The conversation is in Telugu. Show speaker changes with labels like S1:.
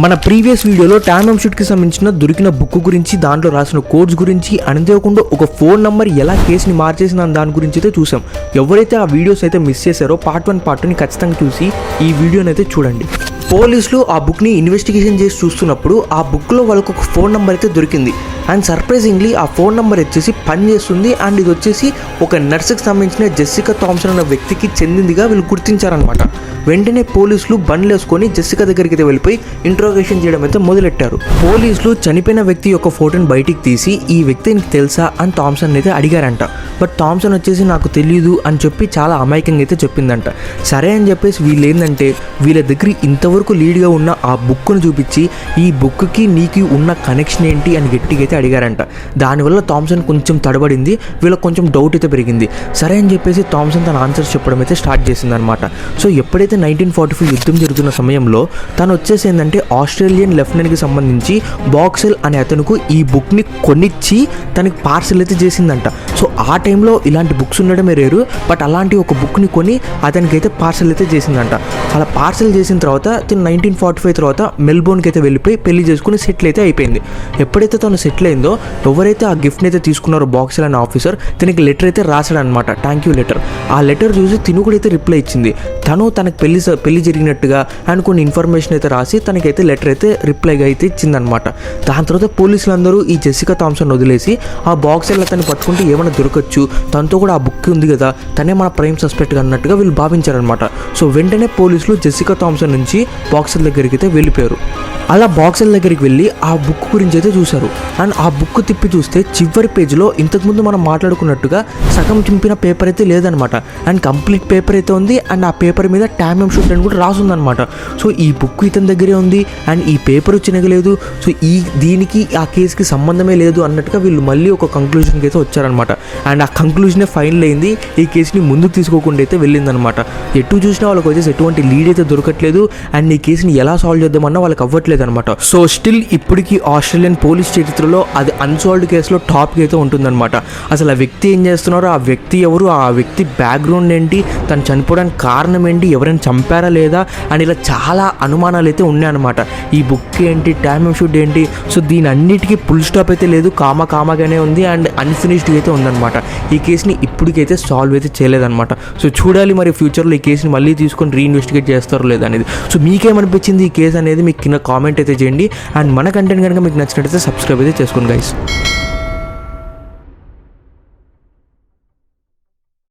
S1: మన ప్రీవియస్ వీడియోలో టామ్ షూట్కి సంబంధించిన దొరికిన బుక్ గురించి, దాంట్లో రాసిన కోడ్స్ గురించి, అంతేకాకుండా ఒక ఫోన్ నంబర్ ఎలా కేసుని మార్చేసిన దాని గురించి అయితే చూసాం. ఎవరైతే ఆ వీడియోస్ అయితే మిస్ చేశారో పార్ట్ 1 ఖచ్చితంగా చూసి ఈ వీడియోని అయితే చూడండి. పోలీసులు ఆ బుక్ని ఇన్వెస్టిగేషన్ చేసి చూస్తున్నప్పుడు ఆ బుక్లో వాళ్ళకు ఒక ఫోన్ నెంబర్ అయితే దొరికింది. అండ్ సర్ప్రైజింగ్లీ ఆ ఫోన్ నెంబర్ వచ్చేసి పనిచేస్తుంది. అండ్ ఇది వచ్చేసి ఒక నర్సుకి సంబంధించిన జెసికా థామ్సన్ అనే వ్యక్తికి చెందిందిగా వీళ్ళు గుర్తించారనమాట. వెంటనే పోలీసులు బండ్లు వేసుకొని జెసికా దగ్గరికి అయితే వెళ్ళిపోయి ఇంట్రోగేషన్ చేయడం అయితే మొదలెట్టారు. పోలీసులు చనిపోయిన వ్యక్తి యొక్క ఫోటోని బయటికి తీసి ఈ వ్యక్తి నీకు తెలుసా అని థామ్సన్ అయితే అడిగారంట. బట్ థామ్సన్ వచ్చేసి నాకు తెలియదు అని చెప్పి చాలా అమాయకంగా అయితే చెప్పిందంట. సరే అని చెప్పేసి వీళ్ళు ఏంటంటే వీళ్ళ దగ్గర ఇంతవరకు లీడ్గా ఉన్న ఆ బుక్ను చూపించి ఈ బుక్కి నీకు ఉన్న కనెక్షన్ ఏంటి అని గట్టిగా అయితే అడిగారంట. దానివల్ల థామ్సన్ కొంచెం తడబడింది, వీళ్ళకి కొంచెం డౌట్ అయితే పెరిగింది. సరే అని చెప్పేసి థామ్సన్ తన ఆన్సర్స్ చెప్పడం అయితే స్టార్ట్ చేసింది అనమాట. సో ఎప్పుడైతే 1945 యుద్ధం జరుగుతున్న సమయంలో తను వచ్చేసి ఏంటంటే ఆస్ట్రేలియన్ లెఫ్టినెంట్కి సంబంధించి బాక్సెల్ అనే అతనుకు ఈ బుక్ని కొనిచ్చి తనకి పార్సల్ అయితే చేసిందంట. సో ఆ టైంలో ఇలాంటి బుక్స్ ఉండడమే రేరు, బట్ అలాంటి ఒక బుక్ని కొని అతనికి అయితే పార్సల్ అయితే చేసిందంట. అలా పార్సల్ చేసిన తర్వాత తను 1945 తర్వాత మెల్బోర్న్కి అయితే వెళ్ళిపోయి పెళ్లి చేసుకుని సెటిల్ అయితే అయిపోయింది. ఎప్పుడైతే తను సెటిల్ అయిందో ఎవరైతే ఆ గిఫ్ట్ని అయితే తీసుకున్నారో బాక్సెల్ అనే ఆఫీసర్ తనకి లెటర్ అయితే రాశాడు అనమాట, థ్యాంక్ యూ లెటర్. ఆ లెటర్ చూసి తిను కూడా అయితే రిప్లై ఇచ్చింది. తను తనకు పెళ్లి జరిగినట్టుగా అండ్ కొన్ని ఇన్ఫర్మేషన్ అయితే రాసి తనకైతే లెటర్ అయితే రిప్లైగా అయితే ఇచ్చిందనమాట. దాని తర్వాత పోలీసులు అందరూ ఈ జెసికా థామ్సన్ వదిలేసి ఆ బాక్సెల్ అతన్ని పట్టుకుంటే ఏమైనా దొరకచ్చు, తనతో కూడా ఆ బుక్ ఉంది కదా, తనే మన ప్రైమ్ సస్పెక్ట్గా అన్నట్టుగా వీళ్ళు భావించారనమాట. సో వెంటనే పోలీసులు జెసికా థామ్సన్ నుంచి బాక్సెల్ దగ్గరికి అయితే వెళ్ళిపోయారు. అలా బాక్సెల్ దగ్గరికి వెళ్ళి ఆ బుక్ గురించి అయితే చూశారు. అండ్ ఆ బుక్ తిప్పి చూస్తే చివరి పేజ్లో ఇంతకుముందు మనం మాట్లాడుకున్నట్టుగా సగం చింపిన పేపర్ అయితే లేదనమాట. అండ్ కంప్లీట్ పేపర్ అయితే ఉంది. అండ్ ఆ పేపర్ మీద టామ్ షూట్ అని కూడా రాసుందనమాట. సో ఈ బుక్ ఇతని దగ్గరే ఉంది అండ్ ఈ పేపర్ చినగలేదు. సో దీనికి ఆ కేసుకి సంబంధమే లేదు అన్నట్టుగా వీళ్ళు మళ్ళీ ఒక కంక్లూజన్కి అయితే వచ్చారనమాట. అండ్ ఆ కంక్లూజనే ఫైనల్ అయింది, ఈ కేసుని ముందుకు తీసుకోకుండా అయితే వెళ్ళిందనమాట. ఎటు చూసినా వాళ్ళకి వచ్చేసి ఎటువంటి లీడ్ అయితే దొరకట్లేదు. అండ్ ఈ కేసుని ఎలా సాల్వ్ చేద్దామన్నా వాళ్ళకి అవ్వట్లేదు అనమాట. సో స్టిల్ ఇప్పటికీ ఆస్ట్రేలియన్ పోలీస్ చరిత్రలో అది అన్సాల్వ్డ్ కేసులో టాప్కి అయితే ఉంటుందన్నమాట. అసలు ఆ వ్యక్తి ఏం చేస్తున్నారో, ఆ వ్యక్తి ఎవరు, ఆ వ్యక్తి బ్యాక్గ్రౌండ్ ఏంటి, తను చనిపోవడానికి కారణం ఏంటి, ఎవరైనా చంపారా లేదా అని ఇలా చాలా అనుమానాలు అయితే ఉన్నాయన్నమాట. ఈ బుక్ ఏంటి, టామ్ షూట్ ఏంటి, సో దీని అన్నిటికీ ఫుల్ స్టాప్ అయితే లేదు, కామాగానే ఉంది అండ్ అన్ఫినిష్డ్ అయితే ఉందన్నమాట. ఈ కేసుని ఇప్పటికైతే సాల్వ్ అయితే చేయలేదన్నమాట. సో చూడాలి మరి ఫ్యూచర్లో ఈ కేసుని మళ్ళీ తీసుకొని రీఇన్వెస్టిగేట్ చేస్తారో లేదా అనేది. సో మీకేమనిపించింది ఈ కేసు అనేది మీకు కింద కామెంట్ అయితే చేయండి. అండ్ మన కంటెంట్ కనుక మీకు నచ్చినట్టయితే సబ్స్క్రైబ్ అయితే చేసుకోండి గైస్.